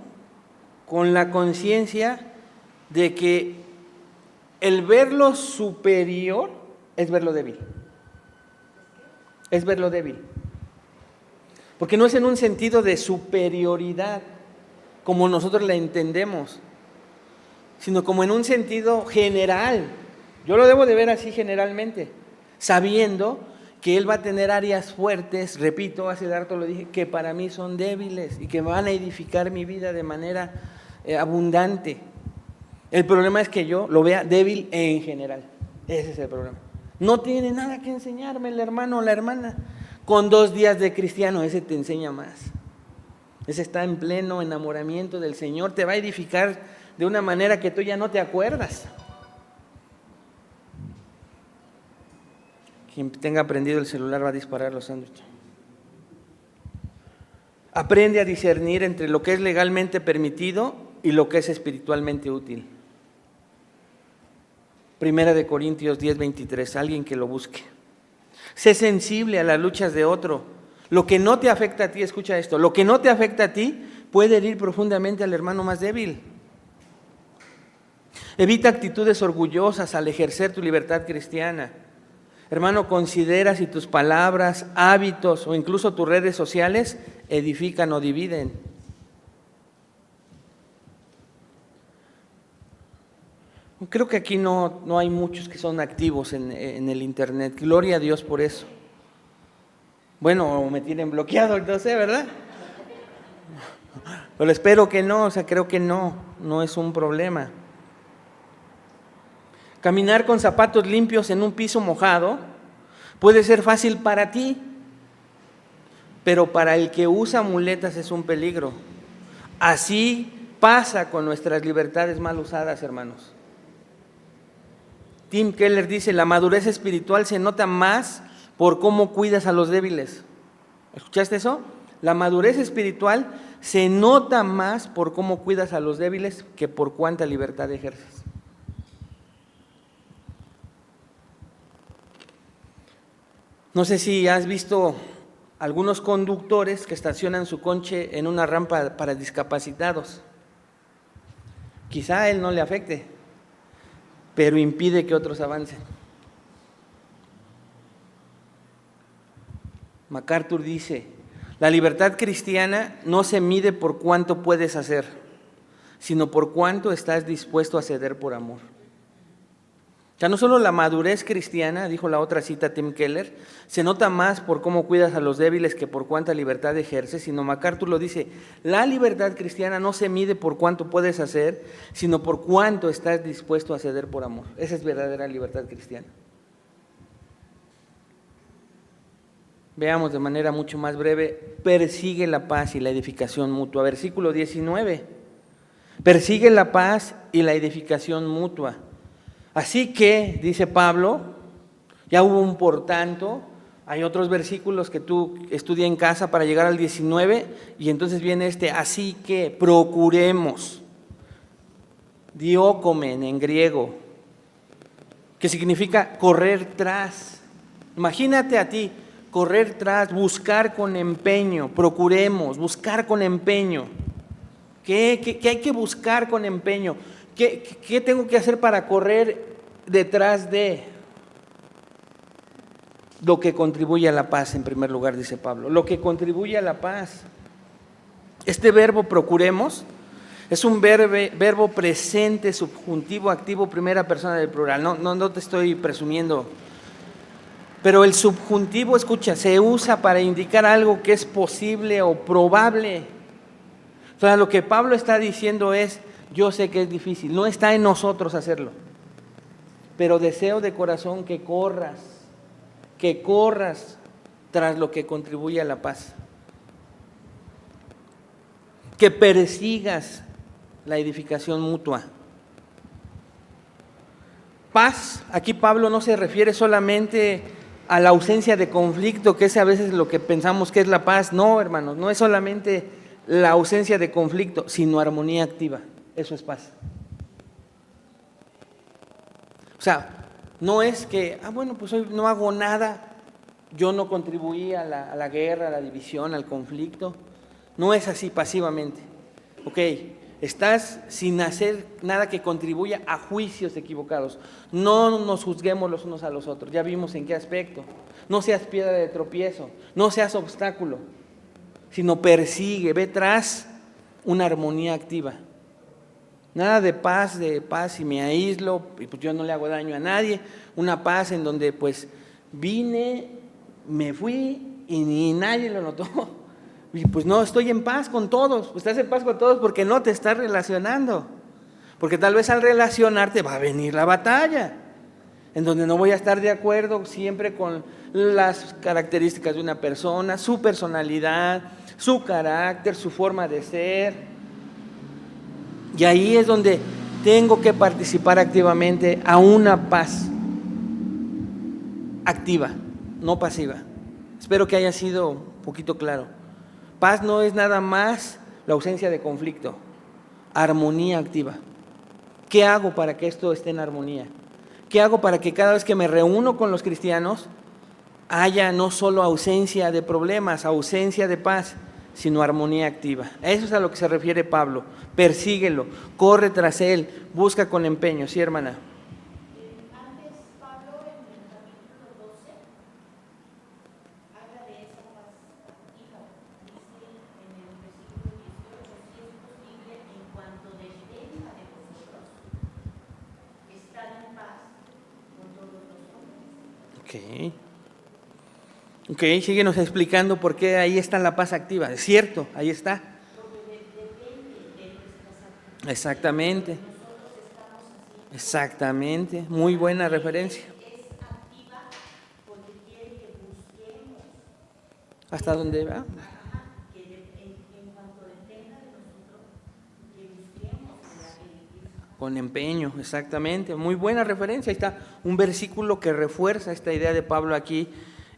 con la conciencia de que el verlo superior es verlo débil. Es verlo débil. Porque no es en un sentido de superioridad, como nosotros la entendemos, sino como en un sentido general. Yo lo debo de ver así generalmente, sabiendo que él va a tener áreas fuertes, repito, hace rato lo dije, que para mí son débiles y que van a edificar mi vida de manera abundante. El problema es que yo lo vea débil en general. Ese es el problema. No tiene nada que enseñarme el hermano o la hermana. Con 2 días de cristiano, ese te enseña más. Ese está en pleno enamoramiento del Señor. Te va a edificar de una manera que tú ya no te acuerdas. Quien tenga prendido el celular va a disparar los sándwiches. Aprende a discernir entre lo que es legalmente permitido y lo que es espiritualmente útil. 1 Corintios 10:23, alguien que lo busque. Sé sensible a las luchas de otro. Lo que no te afecta a ti, escucha esto, lo que no te afecta a ti puede herir profundamente al hermano más débil. Evita actitudes orgullosas al ejercer tu libertad cristiana. Hermano, considera si tus palabras, hábitos o incluso tus redes sociales edifican o dividen. Creo que aquí no hay muchos que son activos en el internet. Gloria a Dios por eso. Bueno, o me tienen bloqueado, no sé, ¿verdad? Pero espero que no, o sea, creo que no es un problema. Caminar con zapatos limpios en un piso mojado puede ser fácil para ti, pero para el que usa muletas es un peligro. Así pasa con nuestras libertades mal usadas, hermanos. Tim Keller dice, la madurez espiritual se nota más por cómo cuidas a los débiles. ¿Escuchaste eso? La madurez espiritual se nota más por cómo cuidas a los débiles que por cuánta libertad ejerces. No sé si has visto algunos conductores que estacionan su coche en una rampa para discapacitados. Quizá a él no le afecte, pero impide que otros avancen. MacArthur dice, la libertad cristiana no se mide por cuánto puedes hacer, sino por cuánto estás dispuesto a ceder por amor. O sea, no solo la madurez cristiana, dijo la otra cita Tim Keller, se nota más por cómo cuidas a los débiles que por cuánta libertad ejerces, sino MacArthur lo dice, la libertad cristiana no se mide por cuánto puedes hacer, sino por cuánto estás dispuesto a ceder por amor. Esa es verdadera libertad cristiana. Veamos de manera mucho más breve, persigue la paz y la edificación mutua. Versículo 19, persigue la paz y la edificación mutua. Así que, dice Pablo, ya hubo un por tanto, hay otros versículos que tú estudia en casa para llegar al 19, y entonces viene así que procuremos, diócomen en griego, que significa correr tras. Imagínate a ti, correr tras, buscar con empeño, procuremos, buscar con empeño. ¿Qué hay que buscar con empeño? ¿Qué tengo que hacer para correr detrás de lo que contribuye a la paz? En primer lugar, dice Pablo, lo que contribuye a la paz. Este verbo procuremos es un verbo presente, subjuntivo, activo, primera persona del plural. No te estoy presumiendo, pero el subjuntivo, escucha, se usa para indicar algo que es posible o probable. O sea, lo que Pablo está diciendo es, yo sé que es difícil, no está en nosotros hacerlo, pero deseo de corazón que corras tras lo que contribuye a la paz, que persigas la edificación mutua. Paz, aquí Pablo no se refiere solamente a la ausencia de conflicto, que es a veces lo que pensamos que es la paz. No, hermanos, no es solamente la ausencia de conflicto, sino armonía activa. Eso es paz. O sea, no es que, bueno, pues hoy no hago nada, yo no contribuí a la guerra, a la división, al conflicto. No es así pasivamente. Ok, estás sin hacer nada que contribuya a juicios equivocados. No nos juzguemos los unos a los otros. Ya vimos en qué aspecto. No seas piedra de tropiezo, no seas obstáculo, sino persigue, ve tras una armonía activa. Nada de paz y me aíslo, y pues yo no le hago daño a nadie. Una paz en donde pues vine, me fui y ni nadie lo notó. Y pues no, estoy en paz con todos. Pues estás en paz con todos porque no te estás relacionando. Porque tal vez al relacionarte va a venir la batalla, en donde no voy a estar de acuerdo siempre con las características de una persona, su personalidad, su carácter, su forma de ser. Y ahí es donde tengo que participar activamente a una paz activa, no pasiva. Espero que haya sido un poquito claro. Paz no es nada más la ausencia de conflicto, armonía activa. ¿Qué hago para que esto esté en armonía? ¿Qué hago para que cada vez que me reúno con los cristianos haya no solo ausencia de problemas, ausencia de paz, sino armonía activa? Eso es a lo que se refiere Pablo. Persíguelo, corre tras él, busca con empeño. Sí, hermana. Antes Pablo en el capítulo 12 habla de esa paz activa. Dice en el versículo 18, si es posible, en cuanto dependa de vosotros, estar en paz con todos los hombres. Ok, síguenos explicando por qué ahí está la paz activa. Es cierto, ahí está. Exactamente. Exactamente, muy buena referencia. Es activa porque quiere que busquemos. ¿Hasta dónde va? Que en cuanto dependa de nosotros, que busquemos la edificación. Con empeño, exactamente. Muy buena referencia. Ahí está un versículo que refuerza esta idea de Pablo aquí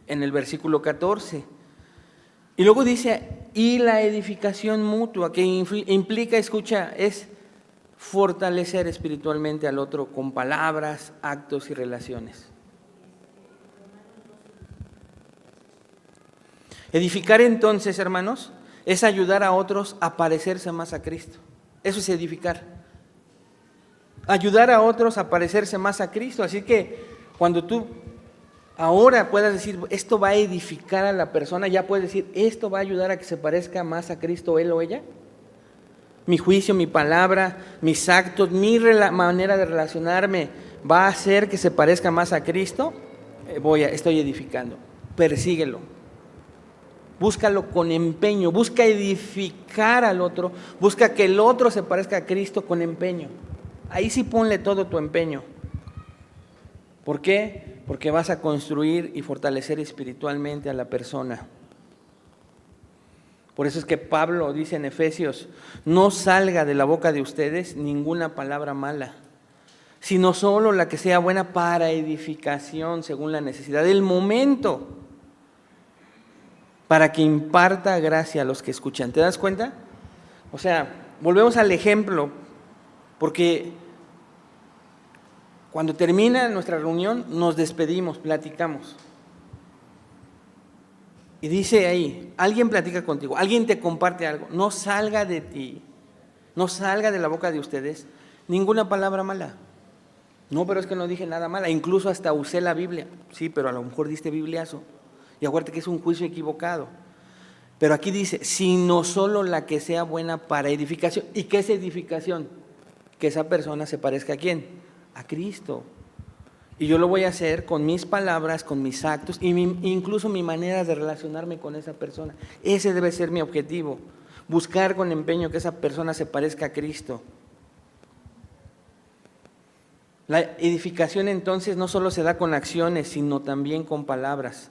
en el versículo 14. Y luego dice, y la edificación mutua, que implica, escucha, es fortalecer espiritualmente al otro con palabras, actos y relaciones. Edificar entonces, hermanos, es ayudar a otros a parecerse más a Cristo. Eso es edificar. Ayudar a otros a parecerse más a Cristo. Así que cuando tú ahora puedas decir, esto va a edificar a la persona, ya puedes decir, esto va a ayudar a que se parezca más a Cristo él o ella. Mi juicio, mi palabra, mis actos, mi manera de relacionarme va a hacer que se parezca más a Cristo, estoy edificando. Persíguelo. Búscalo con empeño, busca edificar al otro, busca que el otro se parezca a Cristo con empeño. Ahí sí ponle todo tu empeño. ¿Por qué? Porque vas a construir y fortalecer espiritualmente a la persona. Por eso es que Pablo dice en Efesios, no salga de la boca de ustedes ninguna palabra mala, sino solo la que sea buena para edificación según la necesidad del momento, para que imparta gracia a los que escuchan. ¿Te das cuenta? O sea, volvemos al ejemplo, porque cuando termina nuestra reunión nos despedimos, platicamos. Y dice ahí, alguien platica contigo, alguien te comparte algo, no salga de ti, no salga de la boca de ustedes ninguna palabra mala. No, pero es que no dije nada mala, incluso hasta usé la Biblia. Sí, pero a lo mejor diste bibliazo. Y acuérdate que es un juicio equivocado. Pero aquí dice, sino solo la que sea buena para edificación. ¿Y qué es edificación? Que esa persona se parezca a ¿quién? A Cristo. Y yo lo voy a hacer con mis palabras, con mis actos, y incluso mi manera de relacionarme con esa persona. Ese debe ser mi objetivo, buscar con empeño que esa persona se parezca a Cristo. La edificación entonces no solo se da con acciones, sino también con palabras.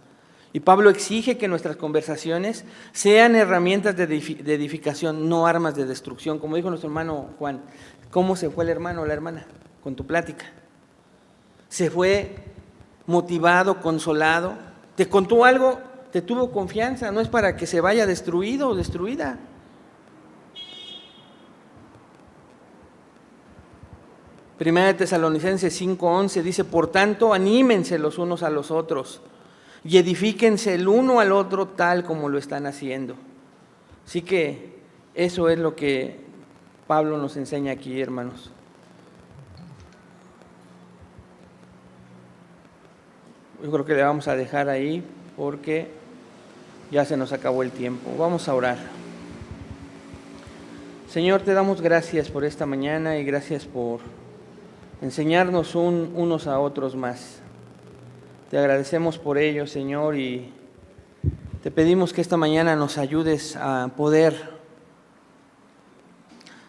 Y Pablo exige que nuestras conversaciones sean herramientas de edificación, no armas de destrucción. Como dijo nuestro hermano Juan, ¿cómo se fue el hermano o la hermana? Con tu plática. Se fue motivado, consolado, te contó algo, te tuvo confianza, no es para que se vaya destruido o destruida. Primera de Tesalonicenses 5:11 dice, por tanto, anímense los unos a los otros y edifíquense el uno al otro tal como lo están haciendo. Así que eso es lo que Pablo nos enseña aquí, hermanos. Yo creo que le vamos a dejar ahí porque ya se nos acabó el tiempo. Vamos a orar. Señor, te damos gracias por esta mañana y gracias por enseñarnos unos a otros más. Te agradecemos por ello, Señor, y te pedimos que esta mañana nos ayudes a poder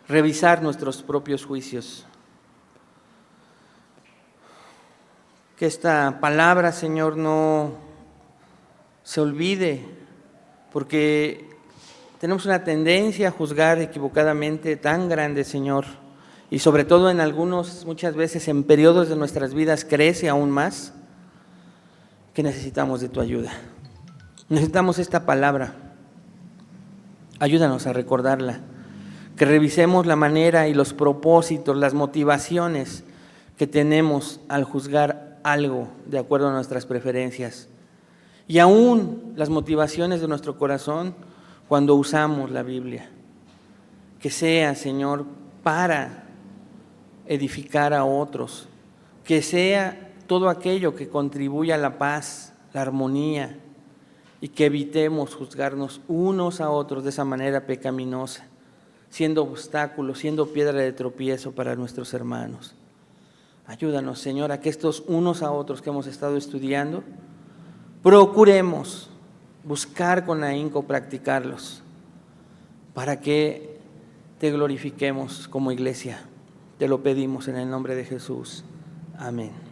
revisar nuestros propios juicios. Que esta palabra, Señor, no se olvide, porque tenemos una tendencia a juzgar equivocadamente tan grande, Señor, y sobre todo en algunos, muchas veces en periodos de nuestras vidas crece aún más, que necesitamos de tu ayuda. Necesitamos esta palabra. Ayúdanos a recordarla, que revisemos la manera y los propósitos, las motivaciones que tenemos al juzgar algo de acuerdo a nuestras preferencias y aún las motivaciones de nuestro corazón cuando usamos la Biblia. Que sea, Señor, para edificar a otros, que sea todo aquello que contribuya a la paz, la armonía y que evitemos juzgarnos unos a otros de esa manera pecaminosa, siendo obstáculos, siendo piedra de tropiezo para nuestros hermanos. Ayúdanos, Señor, a que estos unos a otros que hemos estado estudiando, procuremos buscar con ahínco practicarlos para que te glorifiquemos como iglesia. Te lo pedimos en el nombre de Jesús. Amén.